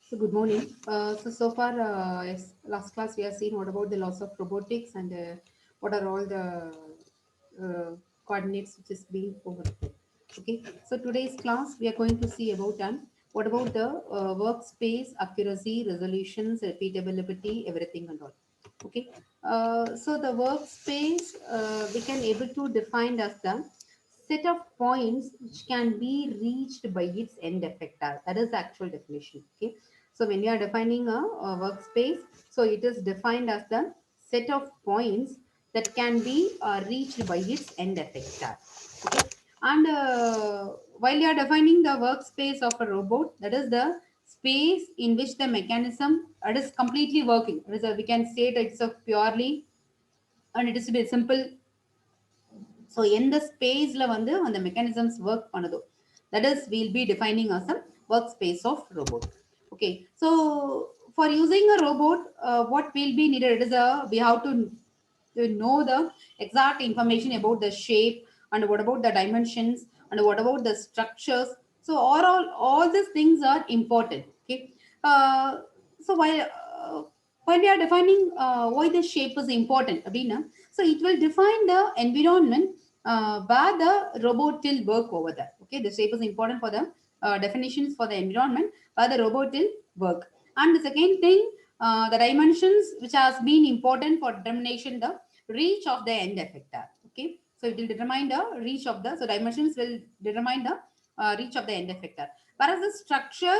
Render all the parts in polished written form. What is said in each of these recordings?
So good morning. So far, yes, last class we have seen what about the laws of robotics and what are all the coordinates which is being overlooked. Okay. So today's class we are going to see about what about the workspace accuracy, resolutions, repeatability, everything and all. Okay. So the workspace we can able to define as the set of points which can be reached by its end effector. That is the actual definition. Okay. So when you are defining a workspace, so it is defined as the set of points that can be reached by its end effector. Okay. And while you are defining the workspace of a robot, that is the space in which the mechanism it is completely working. It is we can say that it's a purely and it is to be simple. So எந்த ஸ்பேஸ்ல வந்து அந்த mechanisms work பண்ணுதோ that is we'll be defining as a workspace of robot. Okay, so for using a robot, what will be needed is we have to know the exact information about the shape and what about the dimensions and what about the structures. So all these things are important. Okay, uh, so while we are defining why the shape is important அப்படின்னா, so it will define the environment where the robot will work over there. Okay, the shape is important for the definitions for the environment where the robot will work. And the second thing, the dimensions which has been important for determination the reach of the end effector. Okay, so it will determine the reach of the, so dimensions will determine the reach of the end effector. Whereas the structure,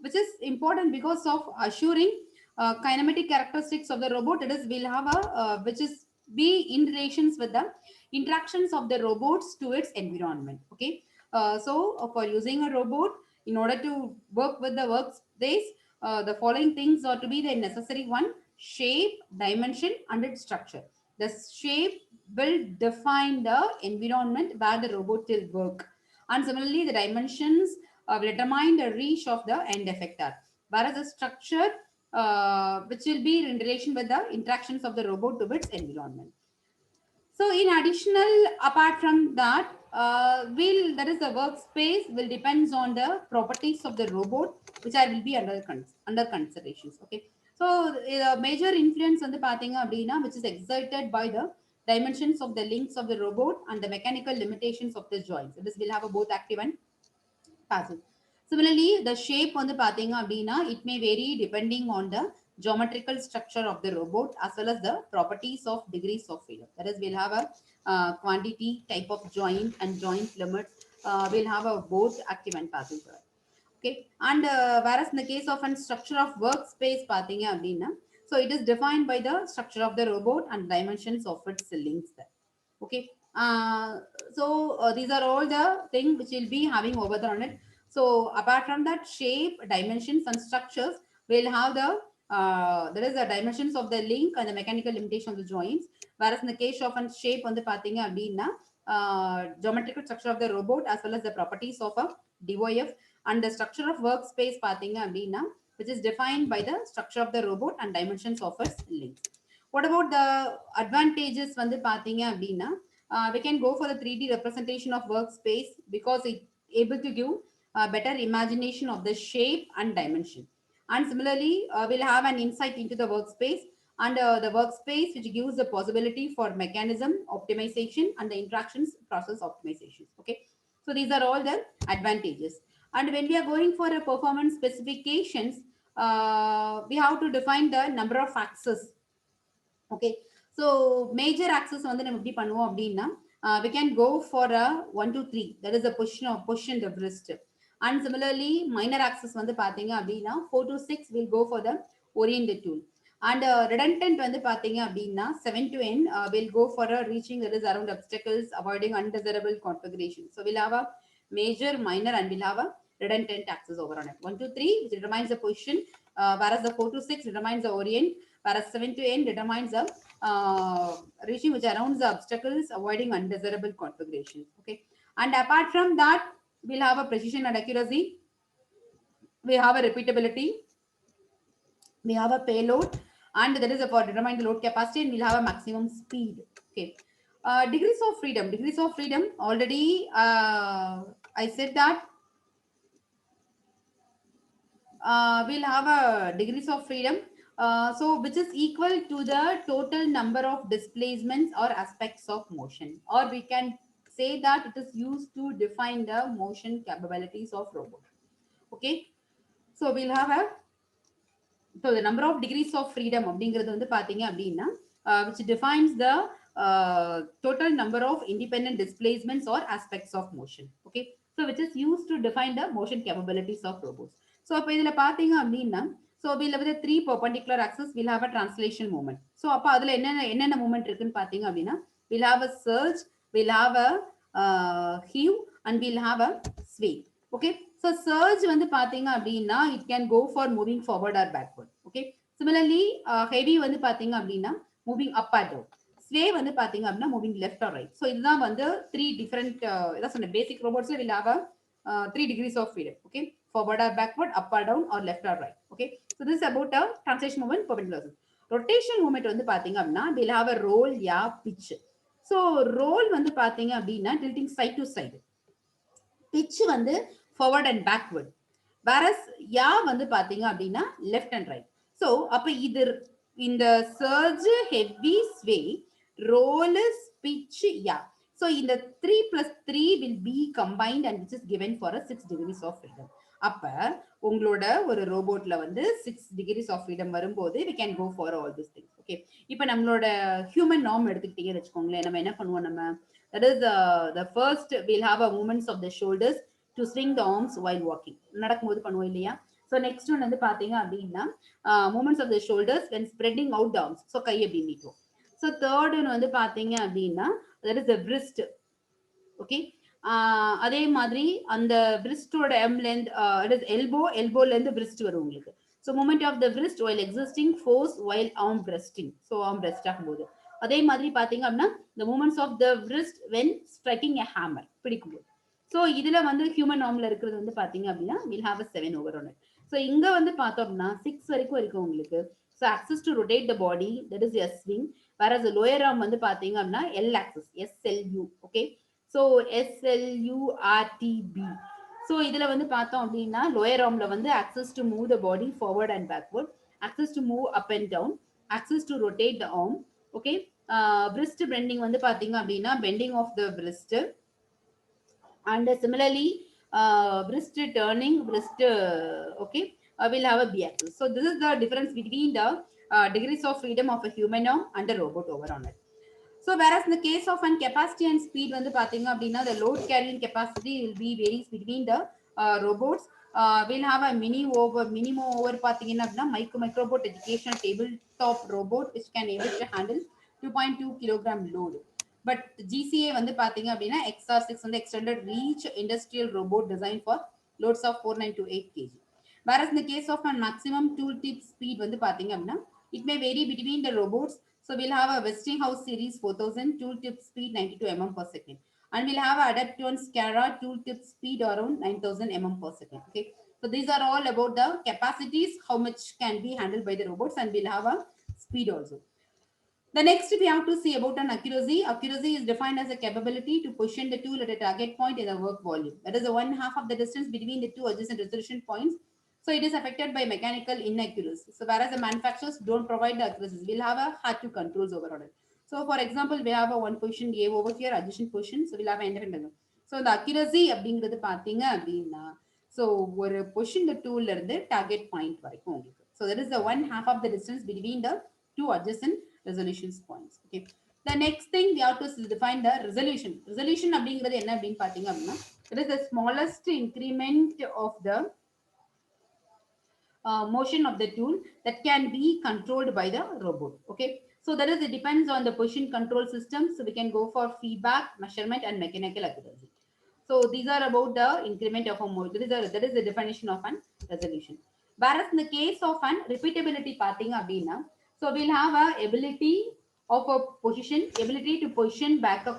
which is important because of assuring kinematic characteristics of the robot, it is will have a which is be in relations with the interactions of the robots to its environment. Okay, for using a robot in order to work with the workspace, the following things are to be the necessary one: shape, dimension, and its structure. The shape will define the environment where the robot will work, and similarly, the dimensions will determine the reach of the end effector. Whereas the structure, which will be in relation with the interactions of the robot to its environment. So in additional, apart from that, will that is the workspace will depends on the properties of the robot, which I will be under considerations. Okay. So major influence on the pathing abdina, which is exerted by the dimensions of the links of the robot and the mechanical limitations of the joints. This will have a both active and passive. Similarly, the shape on the pathing abdina, it may vary depending on the geometrical structure of the robot as well as the properties of degrees of freedom. That is, we'll have a quantity, type of joint and joint limits. We'll have a both active and passive. Okay, and whereas in the case of a structure of workspace pathing abdina, so it is defined by the structure of the robot and dimensions of its links there. Okay, these are all the things which will be having over there on it. So apart from that, shape, dimensions, and structures, we'll have the there is the dimensions of the link and the mechanical limitation of the joints. Whereas in the case of a shape on the pathing abdina, geometrical structure of the robot as well as the properties of a DOF, and the structure of workspace pathing abdina, which is defined by the structure of the robot and dimensions of its links. What about the advantages வந்து பாத்தீங்க அப்படின்னா, we can go for the 3D representation of workspace because it able to give a better imagination of the shape and dimension. And similarly, we'll have an insight into the workspace and the workspace which gives the possibility for mechanism optimization and the interactions process optimization. Okay, so these are all the advantages. And when we are going for a performance specifications, we have to define the number of axes. Okay, so major axis வந்து நம்ம எப்படி பண்ணுவோம் அப்படின்னா, we can go for a 1 to 3, that is a position of wrist. And similarly minor axis வந்து பாத்தீங்க அப்படின்னா 4 to 6 will go for the oriented tool. And redundant வந்து பாத்தீங்க அப்படின்னா 7 to n will go for a reaching, that is around obstacles, avoiding undesirable configuration. So we'll have a major, minor, and we'll have a redundant axis over on it. 1 to 3 which determines the position, whereas the 4 to 6 determines the orient, whereas 7 to n determines the reaching which around the obstacles, avoiding undesirable configurations. Okay, and apart from that, we'll have a precision and accuracy, we have a repeatability, we have a payload, and that is for determine the load capacity, and we'll have a maximum speed. Okay, degrees of freedom. Degrees of freedom already I said that we'll have a degrees of freedom. So which is equal to the total number of displacements or aspects of motion, or we can say that it is used to define the motion capabilities of robot. Okay, so we'll have a, so the number of degrees of freedom அப்படிங்கிறது வந்து பாத்தீங்க அப்படின்னா which defines the total number of independent displacements or aspects of motion. Okay, so which is used to define the motion capabilities of robots. So அப்ப இதுல பாத்தீங்க அப்படின்னா, so we'll have the three perpendicular axis, we'll have a translation moment. So அப்ப அதுல என்னென்ன moment இருக்குன்னு பாத்தீங்க அப்படின்னா, we'll have a surge, we'll have a heave, and we'll have a sway. Okay, so surge வந்து பாத்தீங்க அப்படின்னா, it can go for moving forward or backward. Okay, similarly heavy வந்து பாத்தீங்க அப்படின்னா moving up or down. Sway வந்து பாத்தீங்க அப்படின்னா moving left or right. So இதுதான் வந்து three different இதான் சொன்ன basic robots will have a 3 degrees of freedom. Okay, forward or backward, up or down, or left or right. Okay, so this is about a translation movement, perpendicular. Rotation movement வந்து பாத்தீங்க அப்படின்னா we'll have a roll, yeah, pitch. So roll வந்து பாத்தீங்க அப்படின்னா tilting side to side. Pitch வந்து forward and backward. Whereas யா வந்து பாத்தீங்க அப்படின்னா left and right. So அப்ப இது இந்த surge, heavy, sway, roll, pitch, யா. So இந்த 3 plus 3 will be combined and which is given for a 6 degrees of freedom. அப்ப உங்களோட ஒரு ரோபோட்ல வந்து 6 degrees of freedom வரும்போது we can go for all these things. Okay, இப்ப நம்மளோட ஹியூமன் நார்ம் எடுத்துக்கிட்டீங்கன்னு வச்சுக்கோங்களேன், நம்ம என்ன பண்ணுவோம், நம்ம that is the first we'll have a movements of the shoulders to swing the arms while walking. நடக்கும்போது பண்ணுவோம் இல்லையா? So next one வந்து பாத்தீங்க அப்படின்னா movements of the shoulders when spreading out the arms. So கை எப்படி நீட்டுவோம். So third one வந்து பாத்தீங்க அப்படின்னா that is the wrist. Okay, அதே மாதிரி அந்த wristோட m length it is elbowல இருந்து wrist வரும் உங்களுக்கு. So movement of the wrist while existing force while arm resting. So arm rest ஆகும்போது அதே மாதிரி பாத்தீங்க அப்படின்னா the movements of the wrist when striking a hammer பிடிக்கும்போது. ஸோ இதுல வந்து ஹியூமன் நார்ம்ல இருக்கிறது வந்து பாத்தீங்க அப்படின்னா we'll have a 7 over on it. So இங்க வந்து பார்த்தோம் அப்படின்னா 6 வரைக்கும் இருக்கு உங்களுக்கு. So axis to rotate the body, that is S swing. வேற லோயர் ஆர்ம் வந்து பாத்தீங்க அப்படின்னா L axis, SLU. Okay, so SLURTB. So இதுல வந்து பார்த்தோம் அப்படின்னா லோயர் ஆர்ம்ல வந்து axis to move the body forward and backward, axis to move up and down, axis to rotate the arm. Okay, wrist bending வந்து பாத்தீங்க அப்படின்னா bending of the பிரிஸ்ட். And similarly wrist turning, wrist okay, will have a b axis. So this is the difference between the degrees of freedom of a human arm and a robot over on it. So whereas in the case of an capacity and speed வந்து பாத்தீங்க அப்படின்னா the load carrying capacity will be varies between the robots. We'll have a minimum over பாத்தீங்கன்னா அப்படின்னா microbot educational tabletop robot which can able to handle 2.2 kilogram load. But GCA வந்து பாத்தீங்க அப்படின்னா XR6 வந்து extended reach industrial robot designed for loads of 4928 kg. Whereas in the case of a maximum tool tip speed வந்து பாத்தீங்க அப்படின்னா it may vary between the robots. So we'll have a Westinghouse series 4000 tool tip speed 92 mm per second, and we'll have a Adaption Scara tool tip speed around 9000 mm per second. Okay, so these are all about the capacities, how much can be handled by the robots, and we'll have a speed also. The next we have to see about an accuracy. Accuracy is defined as a capability to position the tool at a target point in the work volume. That is the 1/2 of the distance between the two adjacent resolution points. So it is affected by mechanical inaccuracy. So whereas the manufacturers don't provide the accuracies, we'll have a hard to controls over on it. So for example, we have a one position A over here, adjacent position. So we'll have an independent. So the accuracy அப்படிங்கிறது பாத்தீங்க அப்படின்னா so ஒரு position the tool இருந்து target point வரைக்கும் உங்களுக்கு. So that is the 1/2 of the distance between the two adjacent resolution points. Okay, the next thing we have to define the resolution. Resolution அப்படிங்கிறது என்ன அப்படின்னு பாத்தீங்க அப்படின்னா it is the smallest increment of the motion of the tool that can be controlled by the robot. Okay, so that is it depends on the position control system. So we can go for feedback, measurement, and mechanical accuracy. So these are about the increment of a motion. That is the definition of an resolution. Whereas in the case of an repeatability pathing abina, so we'll have a ability of a position, ability to position back a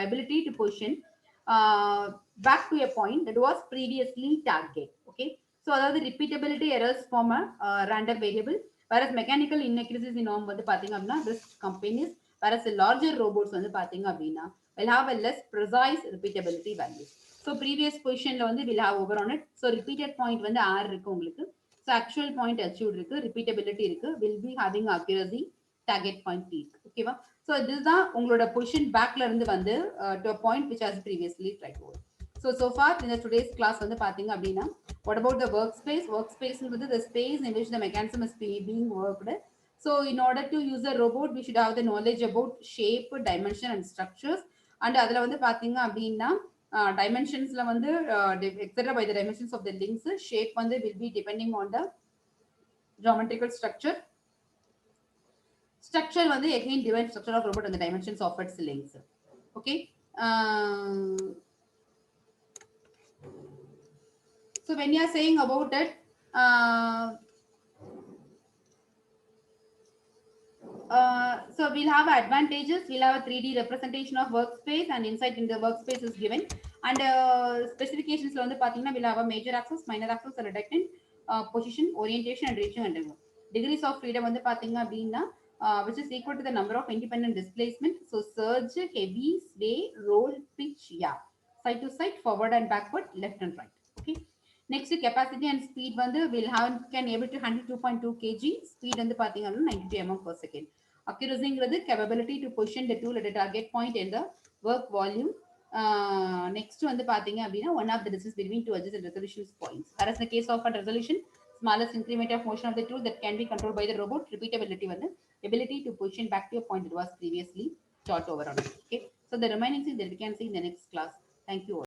ability to position back to a point that was previously target. Okay, so அதாவது repeatability errors from a random variable, whereas mechanical inaccuracies in norm வந்து பாத்தீங்க அப்படின்னா risk companies, whereas larger robots வந்து பாத்தீங்க அப்படின்னா will have a less precise repeatability values. So previous positionல வந்து will have over on it. So repeated point வந்து R இருக்கு உங்களுக்கு. So So actual point achieved இருக்கு, repeatability இருக்கு, will be having accuracy, target point இருக்கு. ஓகேவா? So இதுதான் உங்களோட position backல இருந்து வந்து to a point which has previously tried to work. So far in the today's class வந்து பாத்தீங்க அப்படின்னா, what about the workspace? Workspace is the space in which the mechanism is being worked. So in order to use a robot, we should have the knowledge about shape, dimension and structures. And அதுல வந்து பாத்தீங்க அப்படின்னா dimensionsல வந்து etc by the dimensions of the links, shape வந்து will be depending on the geometrical structure. Structure வந்து again divine structure of robot and the dimensions of its links. Okay. So when you are saying about it, so we'll have advantages. We'll have a 3D representation of workspace and insight in the workspace is given. And specifications on the pathina will have a major axis, minor axis, a reductant, position, orientation, and reaching and degrees of freedom on the pathina being which is equal to the number of independent displacement. So surge, heavy, sway, roll, pitch, yeah, side to side, forward and backward, left and right. Okay. Next capacity and speed வந்து will have can able to handle 2.2 kg, speed வந்து பாத்தீங்கன்னா 92 mm per second. Accuracy capability to position the tool at a target point in the work volume. Next வந்து பாத்தீங்க அப்படின்னா one of the distance between two edges and resolution points. Whereas in the case of a resolution, smallest increment of motion of the tool that can be controlled by the robot. Repeatability வந்து ability to position back to a point that was previously taught over on it. Okay, so the remaining thing that we can see in the next class. Thank you all.